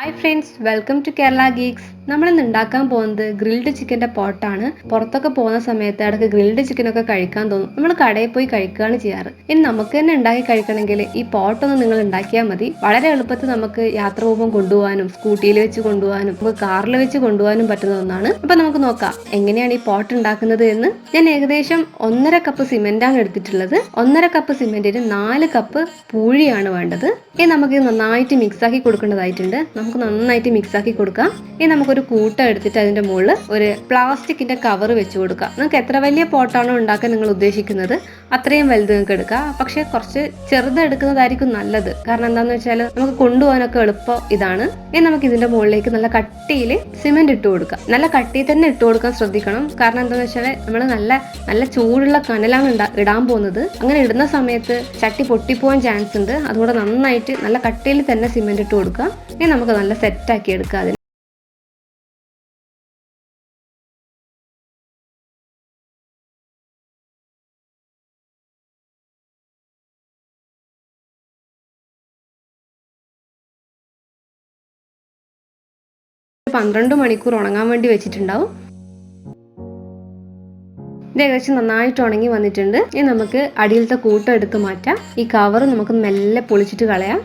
Hi friends, welcome to Kerala geeks. നമ്മളിന്ന് ഉണ്ടാക്കാൻ പോകുന്നത് ഗ്രിൽഡ് ചിക്കൻ്റെ പോട്ടാണ്. പുറത്തൊക്കെ പോകുന്ന സമയത്ത് ഇടയ്ക്ക് ഗ്രിൽഡ് ചിക്കനൊക്കെ കഴിക്കാൻ തോന്നും. നമ്മൾ കടയിൽ പോയി കഴിക്കുകയാണ് ചെയ്യാറ്. ഇനി നമുക്ക് തന്നെ ഉണ്ടാക്കി കഴിക്കണമെങ്കിൽ ഈ പോട്ടൊന്ന് നിങ്ങൾ ഉണ്ടാക്കിയാൽ മതി. വളരെ എളുപ്പത്തിൽ നമുക്ക് യാത്ര പോകുമ്പോൾ കൊണ്ടുപോകാനും സ്കൂട്ടിയിൽ വെച്ച് കൊണ്ടുപോകാനും നമുക്ക് കാറിൽ വെച്ച് കൊണ്ടുപോകാനും പറ്റുന്ന ഒന്നാണ്. അപ്പം നമുക്ക് നോക്കാം എങ്ങനെയാണ് ഈ പോട്ട് ഉണ്ടാക്കുന്നത് എന്ന്. ഞാൻ ഏകദേശം 1.5 കപ്പ് സിമെന്റാണ് എടുത്തിട്ടുള്ളത്. 1.5 കപ്പ് സിമെന്റിന് 4 കപ്പ് പൂഴിയാണ് വേണ്ടത്. ഇനി നമുക്ക് നന്നായിട്ട് മിക്സ് ആക്കി കൊടുക്കേണ്ടതായിട്ടുണ്ട്. നമുക്ക് നന്നായിട്ട് മിക്സ് ആക്കി കൊടുക്കാം. ഇനി നമുക്കൊരു കൂട്ട എടുത്തിട്ട് അതിന്റെ മുകളിൽ ഒരു പ്ലാസ്റ്റിക്കിന്റെ കവർ വെച്ച് കൊടുക്കാം. നിങ്ങൾക്ക് എത്ര വലിയ പോട്ടാണോ ഉണ്ടാക്കാൻ നിങ്ങൾ ഉദ്ദേശിക്കുന്നത് അത്രയും വലുത് നിങ്ങൾക്ക് എടുക്കാം. പക്ഷെ കുറച്ച് ചെറുത് എടുക്കുന്നതായിരിക്കും നല്ലത്. കാരണം എന്താണെന്ന് വെച്ചാൽ നമുക്ക് കൊണ്ടുപോകാനൊക്കെ എളുപ്പം ഇതാണ്. ഇനി നമുക്ക് ഇതിന്റെ മുകളിലേക്ക് നല്ല കട്ടിയിൽ സിമെന്റ് ഇട്ട് കൊടുക്കാം. നല്ല കട്ടിയിൽ തന്നെ ഇട്ട് കൊടുക്കാൻ ശ്രദ്ധിക്കണം. കാരണം എന്താണെന്ന് വെച്ചാൽ നമ്മൾ നല്ല ചൂടുള്ള കനലാണ് ഇടാൻ പോകുന്നത്. അങ്ങനെ ഇടുന്ന സമയത്ത് ചട്ടി പൊട്ടിപ്പോവാൻ ചാൻസ് ഉണ്ട്. അതുകൊണ്ട് നന്നായിട്ട് നല്ല കട്ടിയിൽ തന്നെ സിമെന്റ് ഇട്ട് കൊടുക്കാം. ഇനി നമുക്ക് നല്ല സെറ്റാക്കി എടുക്കാം. അതിന് ഒരു 12 മണിക്കൂർ ഉണങ്ങാൻ വേണ്ടി വെച്ചിട്ടുണ്ടാവും. ഇത് ഏകദേശം നന്നായിട്ട് ഉണങ്ങി വന്നിട്ടുണ്ട്. ഇനി നമുക്ക് അടിയിലത്തെ കൂട്ടം എടുത്ത് മാറ്റാം. ഈ കവർ നമുക്ക് മെല്ലെ പൊളിച്ചിട്ട് കളയാം.